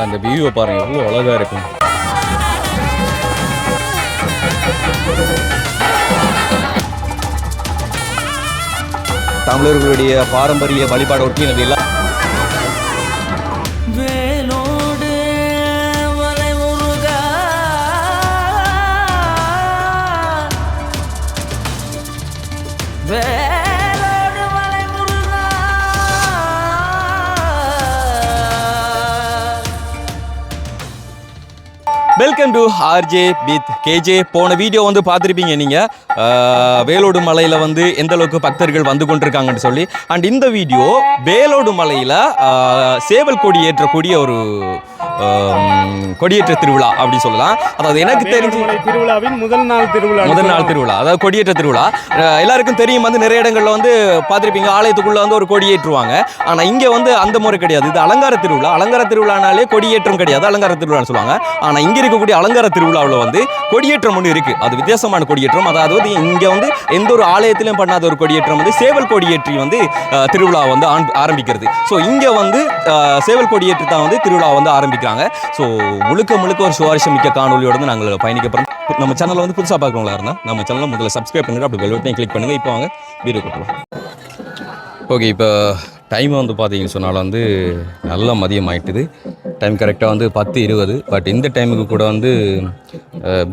அந்த வியூவை பாருங்கள் எவ்வளோ அழகாக இருக்கும். தமிழர்களுடைய பாரம்பரிய வழிபாடு ஒட்டினது எல்லாம் welcome to RJ with KJ. போன வீடியோ வந்து பார்த்துருப்பீங்க நீங்கள், வேலோடு மலையில் வந்து எந்த அளவுக்கு பக்தர்கள் வந்து கொண்டிருக்காங்கன்னு சொல்லி. அண்ட் இந்த வீடியோ வேலோடு மலையில் சேவல் கொடி ஏற்றக்கூடிய ஒரு கொடியேற்ற திருவிழா அப்படின்னு சொல்லலாம். அதாவது எனக்கு தெரிஞ்சு திருவிழாவின் முதல் நாள் திருவிழா, அதாவது கொடியேற்ற திருவிழா. எல்லாருக்கும் தெரியும், வந்து நிறைய இடங்களில் வந்து பார்த்துருப்பீங்க, ஆலயத்துக்குள்ளே வந்து ஒரு கொடியேற்றுவாங்க. ஆனால் இங்கே வந்து அந்த முறை கிடையாது. இது அலங்கார திருவிழா. அலங்கார திருவிழானாலே கொடியேற்றம் கிடையாது, அலங்கார திருவிழான்னு சொல்லுவாங்க. ஆனால் இங்கே இருக்கக்கூடிய அலங்கார திருவிழாவில் வந்து கொடியேற்றம் ஒன்று இருக்குது. அது வித்தியாசமான கொடியேற்றம். அதாவது இங்கே வந்து எந்த ஒரு ஆலயத்திலும் பண்ணாத ஒரு கொடியேற்றம் வந்து சேவல் கொடியேற்றி வந்து திருவிழா வந்து ஆரம்பிக்கிறது. ஸோ இங்கே வந்து சேவல் கொடியேற்றி தான் வந்து திருவிழா வந்து ஆரம்பிக்கிறாங்க. ஸோ முழுக்க ஒரு சுவாரஸ்யம் மிக்க காணொலியோடு வந்து நாங்கள் பயணிக்க போகிறோம். நம்ம சேனலில் வந்து புதுசாக பார்க்குறவங்களா இருந்தால் நம்ம சேனலில் முதல்ல சப்ஸ்கிரைப் பண்ணுங்கள், அப்படி பெல் பட்டனை கிளிக் பண்ணுங்கள். இப்போ வாங்க வீடியோ கொடுக்கலாம். ஓகே, இப்போ டைம் வந்து பார்த்தீங்கன்னு சொன்னால் வந்து நல்லா மதியம் ஆகிட்டுது. டைம் கரெக்டாக வந்து 10:20. பட் இந்த டைமுக்கு கூட வந்து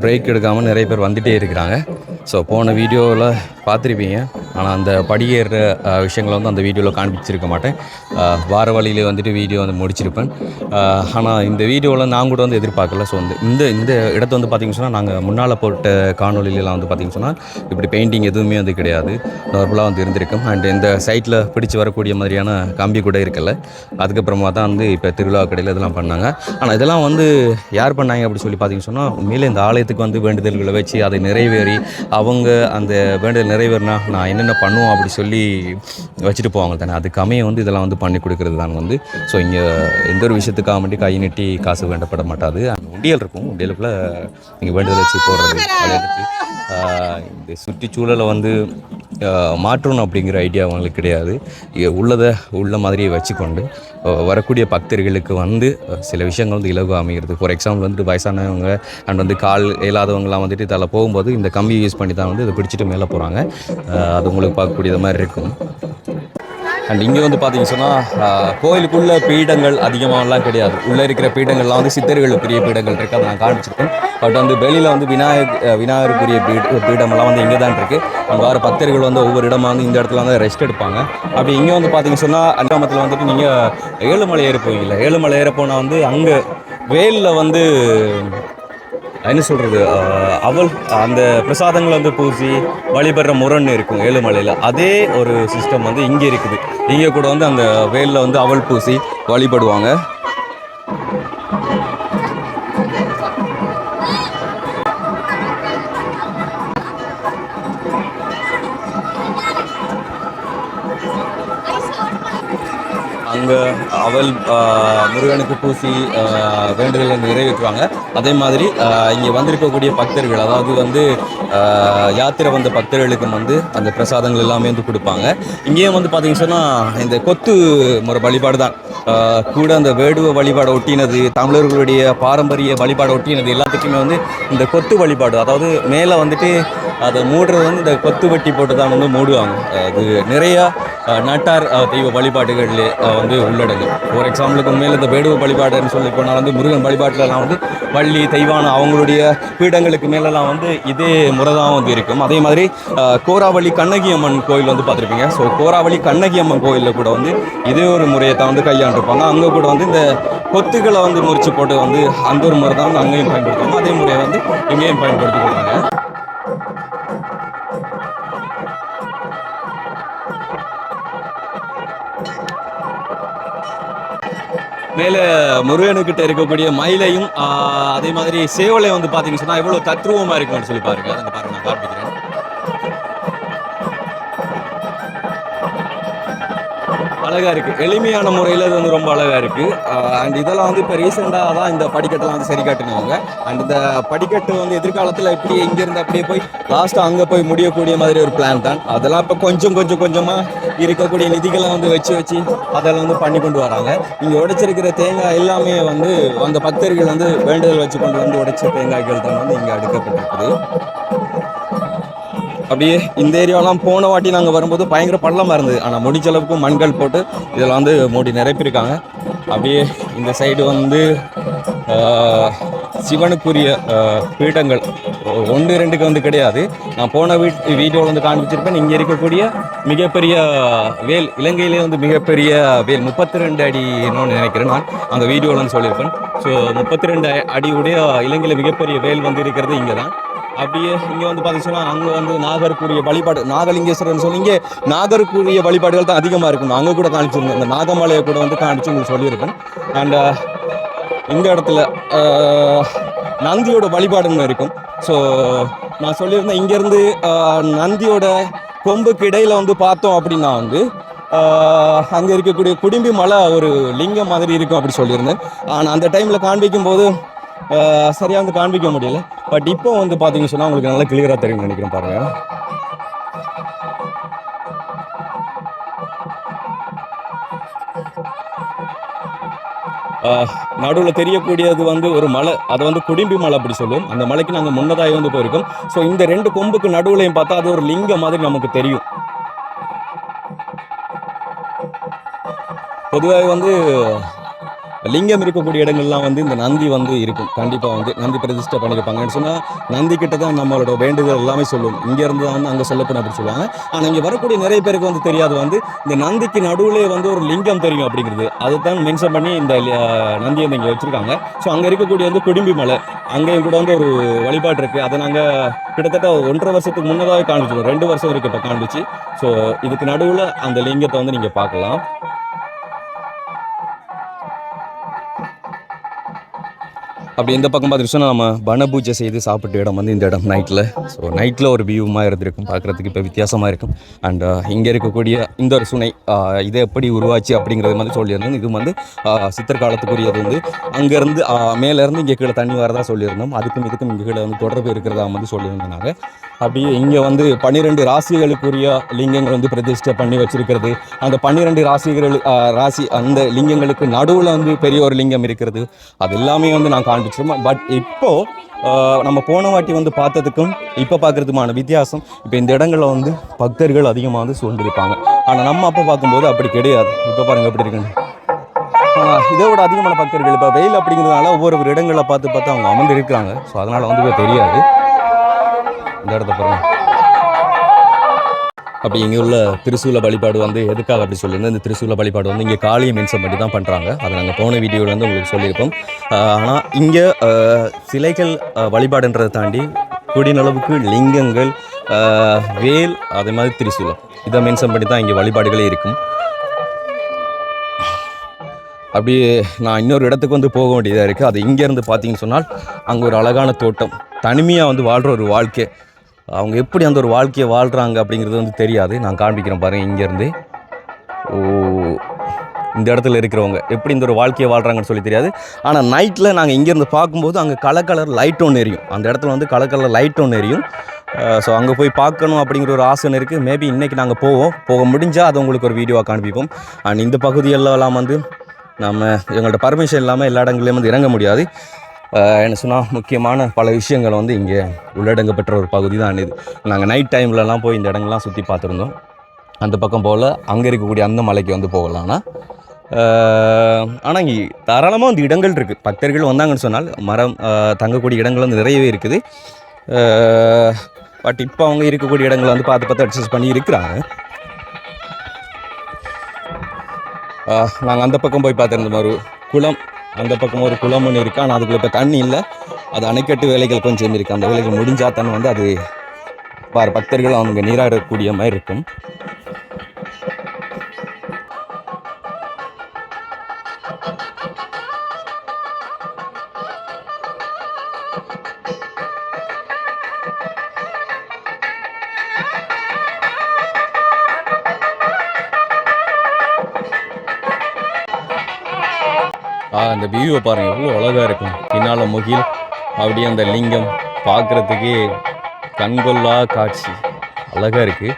பிரேக் எடுக்காமல் நிறைய பேர் வந்துகிட்டே இருக்கிறாங்க. ஸோ போன வீடியோவில் பார்த்துருப்பீங்க, ஆனால் அந்த படியேற விஷயங்களை வந்து அந்த வீடியோவில் காண்பிச்சிருக்க மாட்டேன். வார வழியில் வந்துட்டு வீடியோ வந்து முடிச்சிருப்பேன். ஆனால் இந்த வீடியோவில் நான் கூட வந்து எதிர்பார்க்கல. ஸோ இந்த இடத்த வந்து பார்த்திங்கன்னு சொன்னால், நாங்கள் முன்னால் போட்ட காணொலியிலாம் வந்து பார்த்திங்கன்னு சொன்னால் இப்படி பெயிண்டிங் எதுவுமே வந்து கிடையாது, நார்மலாக வந்து இருந்திருக்கும். அண்ட் இந்த சைட்டில் பிடிச்சி வரக்கூடிய மாதிரியான கம்பி கூட இருக்கல. அதுக்கப்புறமா தான் வந்து இப்போ திருவிழா கடையில் இதெல்லாம் பண்ணாங்க. ஆனால் இதெல்லாம் வந்து யார் பண்ணாங்க அப்படி சொல்லி பார்த்திங்கன்னு சொன்னால், உண்மையிலே இந்த ஆலயத்துக்கு வந்து வேண்டுதல்களை வச்சு அதை நிறைவேறி அவங்க அந்த வேண்டுதல் நிறைவேறினா நான் என்னென்ன பண்ணுவோம் அப்படி சொல்லி வச்சுட்டு போவாங்க தானே, அதுக்கு அமைய வந்து இதெல்லாம் வந்து பண்ணி கொடுக்குறது தான் வந்து. ஸோ இங்கே எந்த ஒரு விஷயத்துக்காக வேண்டி கை நீட்டி காசு வேண்டப்பட மாட்டாது. அந்த உண்டியல் இருக்கும், உண்டியலுக்குள்ளே நீங்கள் வேண்டுதல் வச்சு போடுறது. அதற்கு இந்த சுற்றுச்சூழலை வந்து மாற்றணும் அப்படிங்கிற ஐடியா அவங்களுக்கு கிடையாது. உள்ளதை உள்ள மாதிரியே வச்சுக்கொண்டு வரக்கூடிய பக்தர்களுக்கு வந்து சில விஷயங்கள் வந்து இலகு அமைகிறது. ஃபார் எக்ஸாம்பிள் வந்துட்டு வயசானவங்க அண்ட் வந்து கால் இயலாதவங்களாம் வந்துட்டு இதில் போகும்போது இந்த கம்பி யூஸ் பண்ணி தான் வந்து இதை பிடிச்சிட்டு மேலே போகிறாங்க. அது உங்களுக்கு பார்க்கக்கூடிய மாதிரி இருக்கும். அண்ட் இங்கே வந்து பார்த்தீங்கன்னு சொன்னால் கோயிலுக்குள்ள பீடங்கள் அதிகமாகலாம் கிடையாது. உள்ளே இருக்கிற பீடங்கள்லாம் வந்து சித்தர்களுக்குரிய பீடங்கள் இருக்குது, அதை நான் காமிச்சிருக்கேன். பட் வந்து வெளியில் வந்து விநாயகருக்குரிய பீடமெல்லாம் வந்து இங்கே தான் இருக்குது. அங்கே வர பக்தர்கள் வந்து ஒவ்வொரு இடமா வந்து இந்த இடத்துல வந்து ரெஸ்ட் எடுப்பாங்க. அப்படி இங்கே வந்து பார்த்தீங்கன்னு சொன்னால் அண்டாமத்தில் வந்துட்டு நீங்கள் ஏழுமலை ஏற போவீங்களா, ஏழுமலை ஏற போனால் வந்து அங்கே வேலில் வந்து என்ன சொல்கிறது, அவள் அந்த பிரசாதங்களை வந்து பூசி வழிபடுற முரண்னு இருக்கும் ஏழுமலையில். அதே ஒரு சிஸ்டம் வந்து இங்கே இருக்குது. இங்கே கூட வந்து அந்த வேலில் வந்து அவள் பூசி வழிபடுவாங்க. அங்கே அவள் முருகனுக்கு பூசி வேண்டுதலை நிறைவேற்றுவாங்க. அதே மாதிரி இங்கே வந்திருக்கக்கூடிய பக்தர்கள், அதாவது வந்து யாத்திரை வந்த பக்தர்களுக்கும் வந்து அந்த பிரசாதங்கள் எல்லாமே வந்து கொடுப்பாங்க. இங்கேயும் வந்து பார்த்திங்கன்னு சொன்னால் இந்த கொத்து முறை வழிபாடு தான் கூட அந்த வேடுவ வழிபாடை ஒட்டினது, தமிழர்களுடைய பாரம்பரிய வழிபாடை ஒட்டினது எல்லாத்துக்குமே வந்து இந்த கொத்து வழிபாடு. அதாவது மேலே வந்துட்டு அதை மூடுறது வந்து இந்த கொத்து வெட்டி போட்டு தான் வந்து மூடுவாங்க. அது நிறையா நாட்டார் தெய்வ வழிபாடுகள் வந்து உள்ளடங்கு. ஃபார் எக்ஸாம்பிளுக்கு உண்மையில் இந்த வேடுவ வழிபாடுன்னு சொல்லி போனால் வந்து முருகன் வழிபாட்டிலலாம் வந்து வள்ளி தெய்வான அவங்களுடைய பீடங்களுக்கு மேலெல்லாம் வந்து இதே முறை தான் வந்து இருக்கும். அதே மாதிரி கோராவளி கண்ணகி அம்மன் கோயில் வந்து பார்த்துருப்பீங்க. ஸோ கோராவளி கண்ணகி அம்மன் கோயிலில் கூட வந்து இதே ஒரு முறையை தான் வந்து கையாண்டிருப்பாங்க. அங்கே கூட வந்து இந்த கொத்துக்களை வந்து முறிச்சு போட்டு வந்து அந்த ஒரு முறை தான் வந்து அங்கேயும் பயன்படுத்துவாங்க. அதே முறையை வந்து இங்கேயும் பயன்படுத்திக்கிறாங்க. மேலே முருகனுக்கிட்ட இருக்கக்கூடிய மயிலையும் அதே மாதிரி சேவலை வந்து பார்த்தீங்கன்னு சொன்னால் எவ்வளோ தத்ரூபமாக இருக்குன்னு சொல்லி பாருங்க. அதை பாருங்க, நான் காண்பிக்கிறேன். அழகாக இருக்குது, எளிமையான முறையில் இது வந்து ரொம்ப அழகாக இருக்குது. அண்ட் இதெல்லாம் வந்து இப்போ ரீசெண்டாக தான் இந்த படிக்கட்டெல்லாம் வந்து சரி காட்டினவங்க. அண்ட் இந்த படிக்கட்டு வந்து எதிர்காலத்தில் இப்படி இங்கேருந்து அப்படியே போய் லாஸ்ட்டாக அங்கே போய் முடியக்கூடிய மாதிரி ஒரு பிளான் தான். அதெல்லாம் இப்போ கொஞ்சமாக இருக்கக்கூடிய நிதிகளை வந்து வச்சு அதெல்லாம் வந்து பண்ணி கொண்டு வராங்க. இங்கே உடைச்சிருக்கிற தேங்காய் எல்லாமே வந்து அந்த பக்தர்கள் வந்து வேண்டுதல் வச்சு கொண்டு வந்து உடைச்ச தேங்காய்கள் தான் வந்து இங்கே அடுக்கப்பட்டிருக்குது. அப்படியே இந்த ஏரியாவெல்லாம் போன வாட்டி நாங்கள் வரும்போது பயங்கர பள்ளமாக இருந்தது. ஆனால் முடிஞ்ச அளவுக்கு மண்கள் போட்டு இதெல்லாம் வந்து மூடி நிரப்பியிருக்காங்க. அப்படியே இந்த சைடு வந்து சிவனுக்குரிய பீடங்கள் 1-2க்கு வந்து கிடையாது. நான் போன வீடியோவில் வந்து காண்பிச்சிருப்பேன். இங்கே இருக்கக்கூடிய மிகப்பெரிய வேல், இலங்கையிலே வந்து மிகப்பெரிய வேல் 32 அடி என்னன்னு நினைக்கிறேன். நான் அந்த வீடியோவில் வந்து சொல்லியிருப்பேன். ஸோ 32 அடியுடைய இலங்கையில் மிகப்பெரிய வேல் வந்து இருக்கிறது இங்கே தான். அப்படியே இங்கே வந்து பார்த்தீங்கன்னா அங்கே வந்து நாகருக்குரிய வழிபாடு, நாகலிங்கேஸ்வரர்னு சொல்லி இங்கே நாகருக்குரிய வழிபாடுகள் தான் அதிகமாக இருக்கும். அங்கே கூட காணிச்சிருந்தேன், இந்த நாகமலையை கூட வந்து காணிச்சு உங்களுக்கு சொல்லியிருப்பேன். அண்ட் இந்த இடத்துல நந்தியோட வழிபாடுன்னு இருக்கும். ஸோ நான் சொல்லியிருந்தேன், இங்கேருந்து நந்தியோட கொம்புக்கு இடையில் வந்து பார்த்தோம் அப்படின்னா வந்து அங்கே இருக்கக்கூடிய குடிம்பி மலை ஒரு லிங்கம் மாதிரி இருக்கும் அப்படி சொல்லியிருந்தேன். ஆனால் அந்த டைமில் காண்பிக்கும் போது சரியாக வந்து காண்பிக்க முடியல. பட் இப்போ வந்து பார்த்தீங்கன்னு சொன்னால் உங்களுக்கு நல்லா கிளியராக தெரியும்னு நினைக்கிறேன். பாருங்கள், நடுவில் தெரியக்கூடியது வந்து ஒரு மலை, அதை வந்து குடிம்பி மலை அப்படி சொல்லுவோம். அந்த மலைக்கு நாங்கள் முன்னதாகி வந்து போயிருக்கோம். ஸோ இந்த 2 கொம்புக்கு நடுவுலையும் பார்த்தா அது ஒரு லிங்கம் மாதிரி நமக்கு தெரியும். பொதுவாக வந்து லிங்கம் இருக்கக்கூடிய இடங்கள்லாம் வந்து இந்த நந்தி வந்து இருக்கும். கண்டிப்பாக வந்து நந்தி பிரதிஷ்டை பண்ணியிருப்பாங்கன்னு சொன்னால் நந்தி கிட்ட தான் நம்மளோட வேண்டுதல் எல்லாமே சொல்லுவோம். இங்கேருந்து தான் வந்து அங்கே சொல்லப்படும் அப்படி சொல்லுவாங்க. ஆனால் இங்கே வரக்கூடிய நிறைய பேருக்கு வந்து தெரியாது வந்து இந்த நந்திக்கு நடுவிலே வந்து ஒரு லிங்கம் தெரியும் அப்படிங்கிறது. அதுதான் மென்ஷன் பண்ணி இந்த நந்தியை வந்து இங்கே வச்சுருக்காங்க. ஸோ அங்கே இருக்கக்கூடிய வந்து குடிம்பி மலை, அங்கேயும் கூட வந்து ஒரு வழிபாடு இருக்குது. அதை நாங்கள் கிட்டத்தட்ட 1.5 வருஷத்துக்கு முன்னதாக காண்பிச்சிருக்கோம். 2 வருஷம் இருக்குது இப்போ காண்பிச்சு. ஸோ இதுக்கு நடுவில் அந்த லிங்கத்தை வந்து நீங்கள் பார்க்கலாம். அப்படி இந்த பக்கம் பார்த்துட்டு நம்ம பன பூஜை செய்து சாப்பிட்ட இடம் வந்து இந்த இடம் நைட்டில். ஸோ நைட்டில் ஒரு வியூமாக இருந்திருக்கும், பார்க்குறதுக்கு இப்போ வித்தியாசமாக இருக்கும். அண்ட் இங்கே இருக்கக்கூடிய இந்த ஒரு சுனை இதை எப்படி உருவாச்சு அப்படிங்கிறது மாதிரி சொல்லியிருந்தோம். இது வந்து சித்தர் காலத்துக்குரியது வந்து அங்கேருந்து மேலேருந்து இங்கே கீழே தண்ணி வரதா சொல்லியிருந்தோம். அதுக்கும் இதுக்கும் இங்கே கீழே வந்து தொடர்பு இருக்கிறதா வந்து சொல்லியிருந்தாங்க. அப்படியே இங்கே வந்து 12 ராசிகளுக்குரிய லிங்கங்கள் வந்து பிரதிஷ்டை பண்ணி வச்சிருக்கிறது. அந்த 12 ராசி அந்த லிங்கங்களுக்கு நடுவில் வந்து பெரிய ஒரு லிங்கம் இருக்கிறது. அது எல்லாமே வந்து நான் காண்பிச்சிருவோம். பட் இப்போது நம்ம போன வாட்டி வந்து பார்த்ததுக்கும் இப்போ பார்க்குறதுமான வித்தியாசம், இப்போ இந்த இடங்களில் வந்து பக்தர்கள் அதிகமாக வந்து சூழ்ந்திருப்பாங்க. ஆனால் நம்ம அப்போ பார்க்கும்போது அப்படி கிடையாது. இப்போ பாருங்கள் எப்படி இருக்குன்னு. இதை விட அதிகமான பக்தர்கள் இப்போ வெயில் அப்படிங்கிறதுனால ஒவ்வொரு இடங்களில் பார்த்து அவங்க அமர்ந்து இருக்கிறாங்க. ஸோ அதனால் வந்து தெரியாது. இந்த இடத்த பாருங்கள். அப்படி இங்கே உள்ள திரிசூல வழிபாடு வந்து எதுக்காக அப்படி சொல்லியிருந்தேன். இந்த திரிசூல வழிபாடு வந்து இங்கே காளியை மென்ஷன் பண்ணி தான் பண்ணுறாங்க. அதை நாங்கள் போன வீடியோவில் வந்து உங்களுக்கு சொல்லியிருப்போம். ஆனால் இங்கே சிலைகள் வழிபாடுன்றதை தாண்டி குடிநளவுக்கு லிங்கங்கள், வேல், அதே மாதிரி திரிசூலம் இதை மென்ஷன் பண்ணி தான் இங்கே வழிபாடுகளே இருக்கும். அப்படியே நான் இன்னொரு இடத்துக்கு வந்து போக வேண்டியதாக இருக்குது. அது இங்கேருந்து பார்த்தீங்கன்னு சொன்னால் அங்கே ஒரு அழகான தோட்டம், தனிமையாக வந்து வாழ்கிற ஒரு வாழ்க்கை. அவங்க எப்படி அந்த ஒரு வாழ்க்கையை வாழ்கிறாங்க அப்படிங்கிறது வந்து தெரியாது. நான் காண்பிக்கிறேன் பாருங்கள். இங்கேருந்து இந்த இடத்துல இருக்கிறவங்க எப்படி இந்த ஒரு வாழ்க்கையை வாழ்கிறாங்கன்னு சொல்லி தெரியாது. ஆனால் நைட்டில் நாங்கள் இங்கேருந்து பார்க்கும்போது அங்கே கலர் லைட் ஒன்று எரியும். அந்த இடத்துல வந்து கலர் லைட் ஒன்று எரியும். ஸோ அங்கே போய் பார்க்கணும் அப்படிங்கிற ஒரு ஆசை இருக்குது. மேபி இன்றைக்கி நாங்கள் போக முடிஞ்சால் அது உங்களுக்கு ஒரு வீடியோவாக காண்பிப்போம். அண்ட் இந்த பகுதியெல்லாம் வந்து நம்ம எங்கள்கிட்ட பர்மிஷன் இல்லாமல் எல்லா இடங்களையும் வந்து இறங்க முடியாது. என்ன சொன்னால் முக்கியமான பல விஷயங்கள் வந்து இங்கே உள்ளடங்கப்பட்ட ஒரு பகுதி தான் இது. நாங்கள் நைட் டைம்லலாம் போய் இந்த இடங்கள்லாம் சுற்றி பார்த்துருந்தோம். அந்த பக்கம் போல் அங்கே இருக்கக்கூடிய அந்த மலைக்கு வந்து போகலாம்னா, ஆனால் இங்கே தாராளமாக வந்து இடங்கள் இருக்குது. பக்தர்கள் வந்தாங்கன்னு சொன்னால் மரம் தங்கக்கூடிய இடங்கள் வந்து நிறையவே இருக்குது. பட் இப்போ அவங்க இருக்கக்கூடிய இடங்களை வந்து பார்த்து அட்ஜஸ்ட் பண்ணி இருக்கிறாங்க. நாங்கள் அந்த பக்கம் போய் பார்த்துருந்தோம். ஒரு குளம், அந்த பக்கம் ஒரு குளம் ஒன்று இருக்குது. ஆனால் அதுக்குள்ள இப்போ தண்ணி இல்லை. அது அணைக்கட்டு வேலைகள் கொஞ்சம் இருக்குது. அந்த வேலைகள் முடிஞ்சால் தான் வந்து அது பக்தர்கள் அவங்க நீராடக்கூடிய மாதிரி இருக்கும். அந்த வியூவை பாருங்கள், எவ்வளோ அழகாக இருக்கும். பின்னால் முகில், அப்படியே அந்த லிங்கம் பார்க்குறதுக்கே கண்கொள்ளா காட்சி, அழகாக இருக்குது.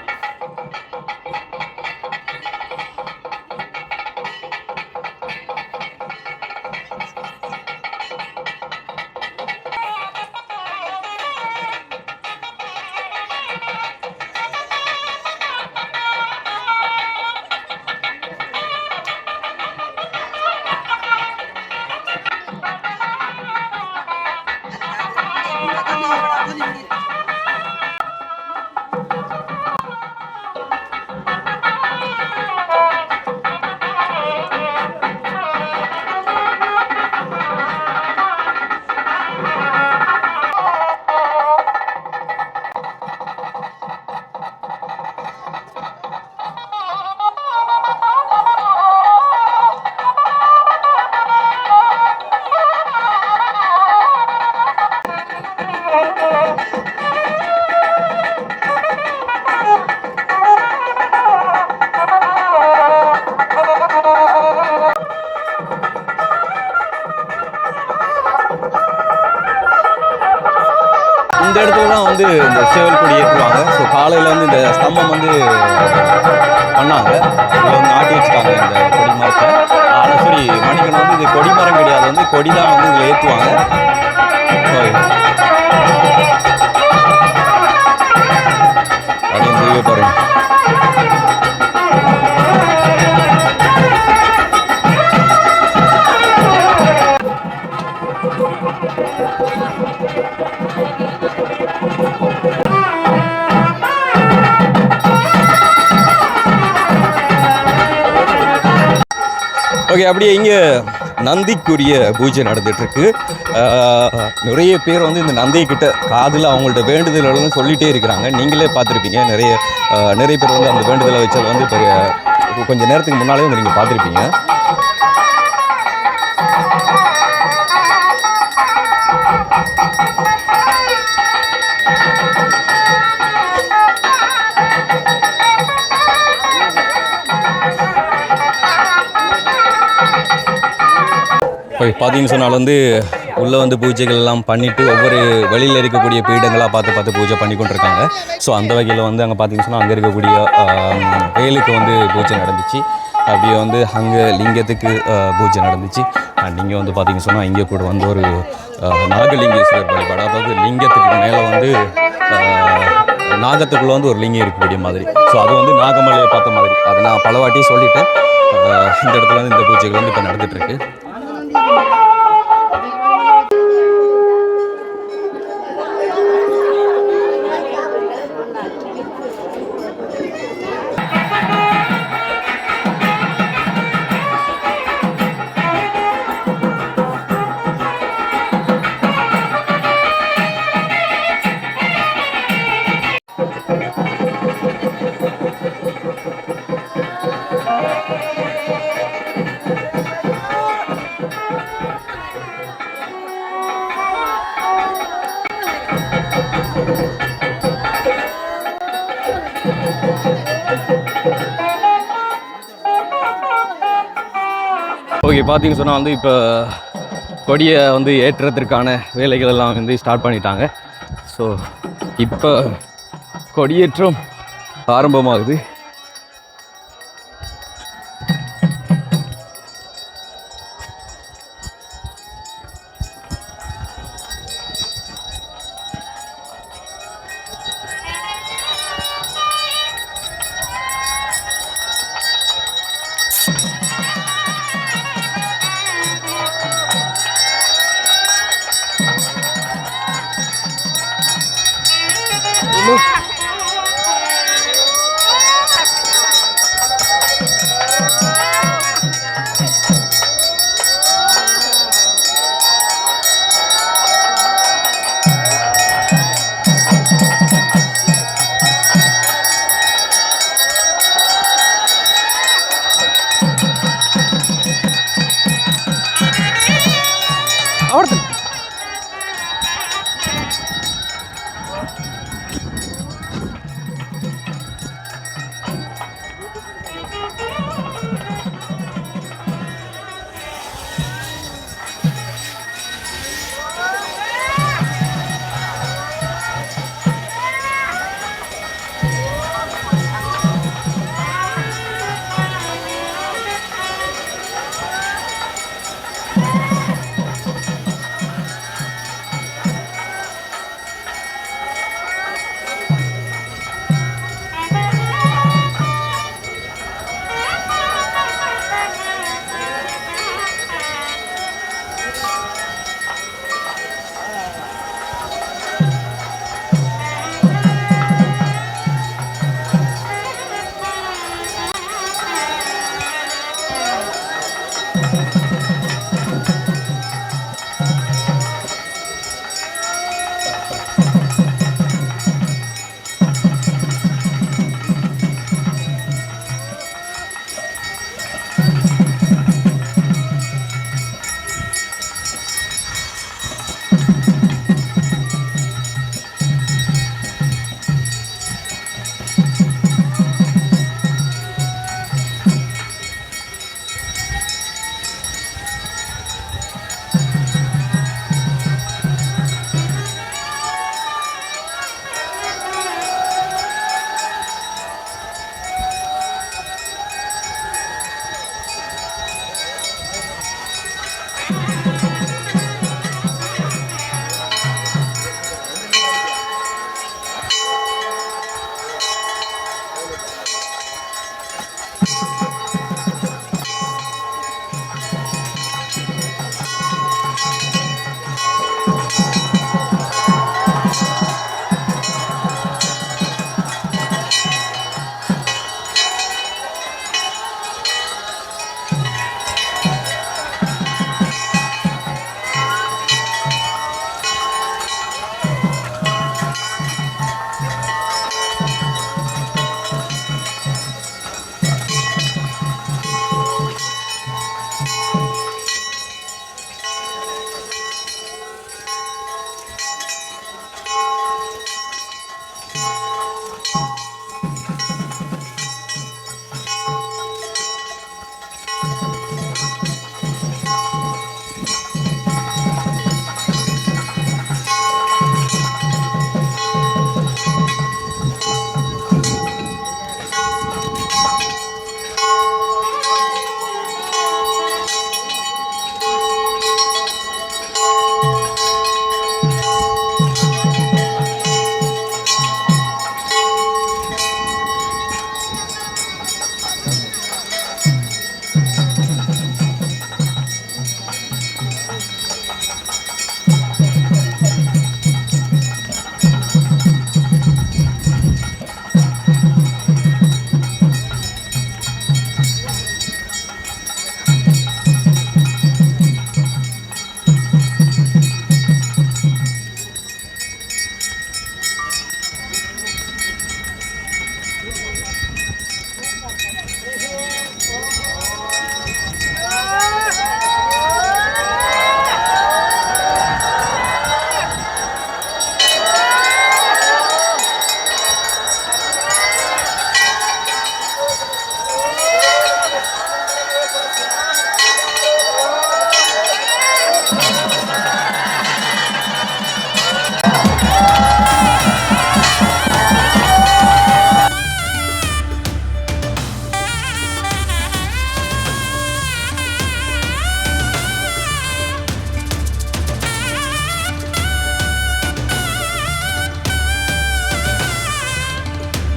இந்த இடத்துல தான் வந்து இந்த சேவல் கொடி ஏற்றுவாங்க. ஸோ காலையில் வந்து இந்த ஸ்தம்பம் வந்து பண்ணாங்க, இதில் வந்து நாட்டி வச்சுட்டாங்க இந்த கொடி மரத்தை. ஆனால் சரி மணிக்கணும் வந்து இது கொடி மரம் கிடையாது, வந்து கொடி தான் வந்து இதில் ஏற்றுவாங்க. அப்படின்னு சொல்லி பாருங்க. ஓகே, அப்படியே இங்கே நந்திக்குரிய பூஜை நடந்துகிட்ருக்கு. நிறைய பேர் வந்து இந்த நந்திக்கிட்ட காதில் அவங்கள்ட்ட வேண்டுதல்கள்னு சொல்லிகிட்டே இருக்கிறாங்க. நீங்களே பார்த்துருப்பீங்க, நிறைய பேர் வந்து அந்த வேண்டுதலை வச்சதை வந்து கொஞ்சம் நேரத்துக்கு முன்னாலே வந்து நீங்கள் பார்த்துருப்பீங்க. பார்த்தீங்கன்னு சொன்னால் வந்து உள்ளே வந்து பூஜைகள் எல்லாம் பண்ணிவிட்டு ஒவ்வொரு வெளியில் இருக்கக்கூடிய பீடங்களாக பார்த்து பூஜை பண்ணி கொண்டிருக்காங்க. ஸோ அந்த வகையில் வந்து அங்கே பார்த்தீங்கன்னு சொன்னால் அங்கே இருக்கக்கூடிய வேலுக்கு வந்து பூஜை நடந்துச்சு. அப்படியே வந்து அங்கே லிங்கத்துக்கு பூஜை நடந்துச்சு. அண்ட் இங்கே வந்து பார்த்தீங்கன்னு சொன்னால் இங்கே கூட வந்து ஒரு நாகலிங்கேஸ்வரர் வழிபாடு, அதாவது லிங்கத்துக்கு மேலே வந்து நாகத்துக்குள்ளே வந்து ஒரு லிங்கம் இருக்கக்கூடிய மாதிரி. ஸோ அது வந்து நாகமலையை பார்த்த மாதிரி, அதை நான் பல வாட்டி சொல்லிட்டேன். இந்த இடத்துல வந்து இந்த பூஜைகள் வந்து இப்போ நடந்துகிட்ருக்கு. ஓகே, பார்த்தீங்கன்னு சொன்னால் வந்து இப்போ கொடியை வந்து ஏற்றுறதுக்கான வேலைகள் எல்லாம் வந்து ஸ்டார்ட் பண்ணிட்டாங்க. ஸோ இப்போ கொடியேற்றம் ஆரம்பமாகுது.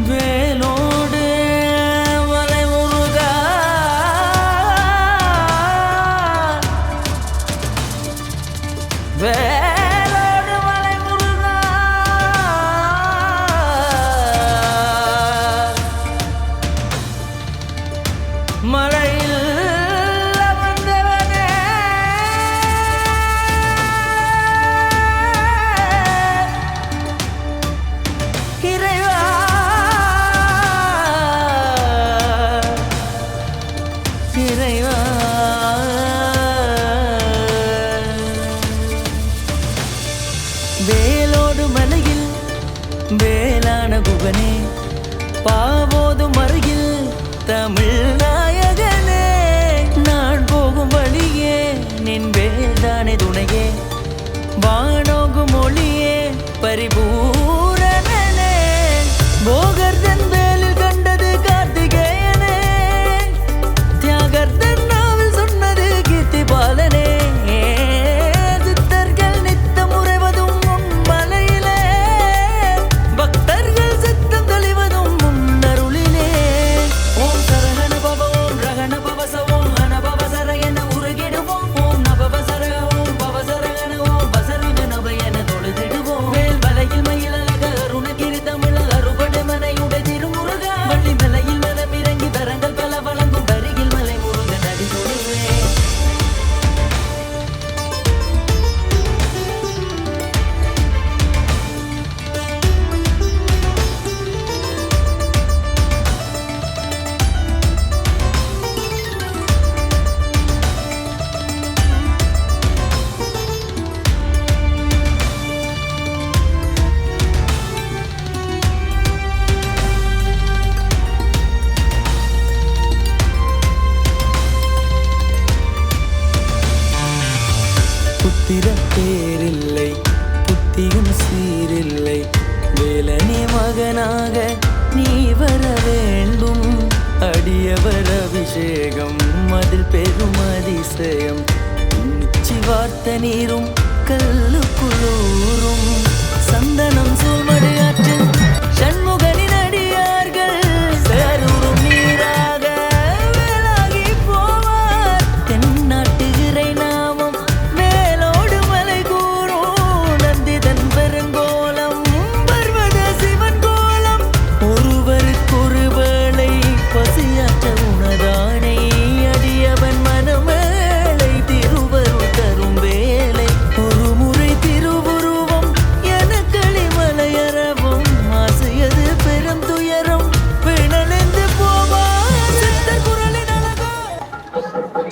வேலோடு வலை முருகா வேலோடு வலை முருகா மலையில் வந்தவனே இறைவா இறைவா வேலோடு மலையில் வேளான குகனே பாவோதும் அருகில் தமிழ் நாயகனே நான் போகும் வழியே நின் வேதானே துணையே வானோகும் மொழியே பரிபூரணனே போகர்தன் வேலில் கண்டது கார்த்திகேயனே தியாகர்தன் நாவில் சொன்னது கீர்த்தி பாலனே சித்தர்கள் நித்தம் உறைவதும் உன் மலையிலே பக்தர்கள் சித்தம் தெளிவதும் முன்னருளிலே ஓம் சரகண பவ ஓம் ரகண பவச ஓம் ஹன பவசர என உருகிடுவோம் ஓம் நபவ சரக ஓம் பவசரகண ஓம் பசரின நப என தொழுதிடுவோம் வேல் வலையில் மயில் அழக அருணகிரி தமிழ் அறுபடை மனையுடைய திருமுருகா வள்ளி மலையில் மனம் இறங்கி வரங்கள் பல வழங்கும் வரியில் மலை முருகன் அடி தொழுவேன் புத்திர பேரில்லை புத்தியும் சீரில்லை வேலனே மகனாக நீ வர வேண்டும் அடியவர் அபிஷேகம் அதில் பெரும் அதிசயம் உச்சி வார்த்த நீரும் கல்லுக்குள்ளூரும் சந்தனம் சூழ்மடு ஆற்றில் சண்முகனின் அடியார்கள் சேரூரும் நீராக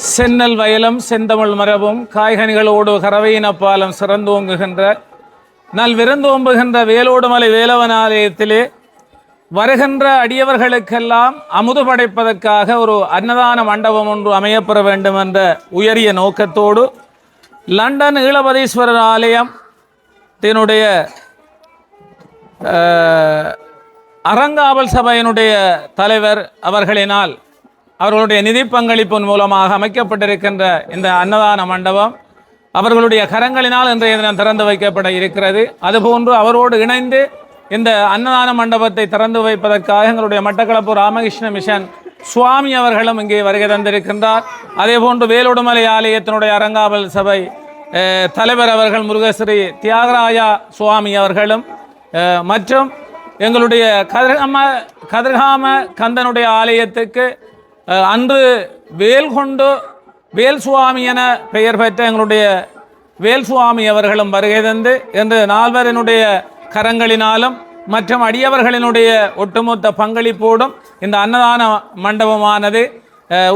சென்னல் வயலும் செந்தமிழ் மரபும் காய்கனிகளோடு கறவையினப்பாலம் சிறந்தோங்குகின்ற நல் விருந்தோம்புகின்ற வேலோடுமலை வேலவன் ஆலயத்திலே வருகின்ற அடியவர்களுக்கெல்லாம் அமுது படைப்பதற்காக ஒரு அன்னதான மண்டபம் ஒன்று அமையப்பெற வேண்டும் என்ற உயரிய நோக்கத்தோடு லண்டன் ஈழபதீஸ்வரர் ஆலயம் இதனுடைய அறங்காவல் சபையினுடைய தலைவர் அவர்களினால் அவர்களுடைய நிதி பங்களிப்பின் மூலமாக அமைக்கப்பட்டிருக்கின்ற இந்த அன்னதான மண்டபம் அவர்களுடைய கரங்களினால் இன்றைய தினம் திறந்து வைக்கப்பட இருக்கிறது. அதுபோன்று அவரோடு இணைந்து இந்த அன்னதான மண்டபத்தை திறந்து வைப்பதற்காக எங்களுடைய மட்டக்களப்பு ராமகிருஷ்ண மிஷன் சுவாமி அவர்களும் இங்கே வருகை தந்திருக்கின்றார். அதே போன்று வேலுடுமலை ஆலயத்தினுடைய அறங்காவல் சபை தலைவர் அவர்கள் முருகஸ்ரீ தியாகராஜா சுவாமி அவர்களும் மற்றும் எங்களுடைய கதிர்காம கந்தனுடைய ஆலயத்துக்கு அன்று வேல் சுவாமி என பெயர் பெற்ற எங்களுடைய வேல் சுவாமி அவர்களும் வருகை தந்து என்று நால்வரினுடைய கரங்களினாலும் மற்றும் அடியவர்களினுடைய ஒட்டுமொத்த பங்களிப்போடும் இந்த அன்னதான மண்டபமானது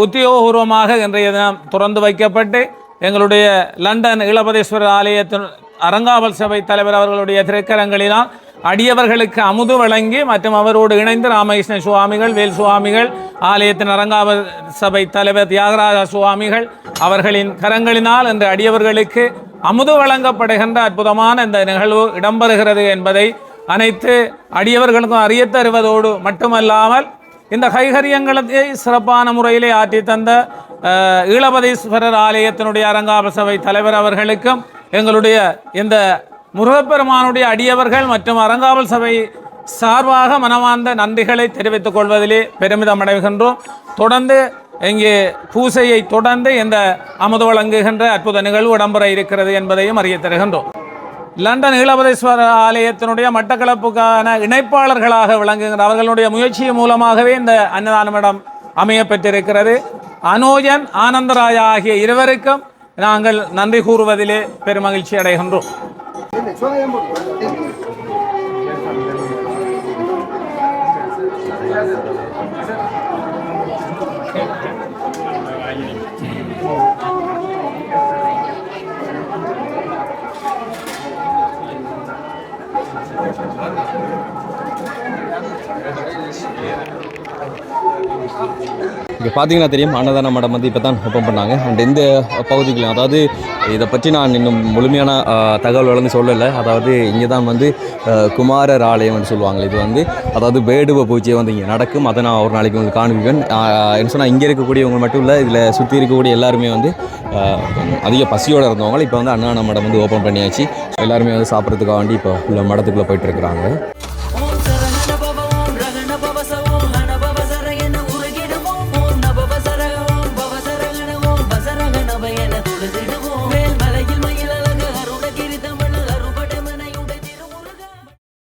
உத்தியோகபூர்வமாக இன்றைய தினம் திறந்து வைக்கப்பட்டு எங்களுடைய லண்டன் ஈழபதீஸ்வரர் ஆலயத்தின் அறங்காவல் சபை தலைவர் அவர்களுடைய திருக்கரங்களினால் அடியவர்களுக்கு அமுது வழங்கி மற்றும் அவரோடு இணைந்து ராமகிருஷ்ண சுவாமிகள் வேல் சுவாமிகள் ஆலயத்தின் அறங்காவல் சபை தலைவர் தியாகராஜ சுவாமிகள் அவர்களின் கரங்களினால் இன்று அடியவர்களுக்கு அமுது வழங்கப்படுகின்ற அற்புதமான இந்த நிகழ்வு இடம்பெறுகிறது என்பதை அனைத்து அடியவர்களுக்கும் அறிய தருவதோடு மட்டுமல்லாமல் இந்த கைகரியங்களை சிறப்பான முறையிலே ஆற்றி தந்த ஈழபதீஸ்வரர் ஆலயத்தினுடைய அறங்காவல் சபை தலைவர் அவர்களுக்கும் எங்களுடைய இந்த முருகப்பெருமானுடைய அடியவர்கள் மற்றும் அறங்காவல் சபை சார்பாக மனமார்ந்த நன்றிகளை தெரிவித்துக் கொள்வதிலே பெருமிதம் அடைகின்றோம். தொடர்ந்து இங்கே பூசையை தொடர்ந்து இந்த அமுது வழங்குகின்ற அற்புத நிகழ்வு இடம்பெற இருக்கிறது என்பதையும் அறிய தருகின்றோம். லண்டன் ஈழபதீஸ்வரர் ஆலயத்தினுடைய மட்டக்களப்புக்கான இணைப்பாளர்களாக விளங்குகின்ற அவர்களுடைய முயற்சி மூலமாகவே இந்த அன்னதானமிடம் அமைய பெற்றிருக்கிறது. அனோஜன் ஆனந்தராஜா ஆகிய இருவருக்கும் நாங்கள் நன்றி கூறுவதிலே பெருமகிழ்ச்சி அடைகின்றோம். இங்கே பார்த்தீங்கன்னா தெரியும் அன்னதான மடம் வந்து இப்போ தான் ஓப்பன் பண்ணாங்க. அண்ட் இந்த பகுதிகளையும் அதாவது இதை பற்றி நான் இன்னும் முழுமையான தகவல் வழங்கி சொல்லலை. அதாவது இங்கே தான் வந்து குமாரர் ஆலயம்னு சொல்லுவாங்க. இது வந்து அதாவது வேடுவ பூஜை வந்து இங்கே நடக்கும். அதை நான் ஒரு நாளைக்கு வந்து காண்பிப்பேன். என்ன சொன்னால் இங்கே இருக்கக்கூடியவங்க மட்டும் இல்லை, இதில் சுற்றி இருக்கக்கூடிய எல்லாருமே வந்து அதிக பசியோடு இருந்தவங்க இப்போ வந்து அன்னதான மடம் வந்து ஓப்பன் பண்ணியாச்சு. எல்லாருமே வந்து சாப்பிட்றதுக்காக வேண்டி இப்போ உள்ள மடத்துக்குள்ளே போயிட்டுருக்குறாங்க. தொழுது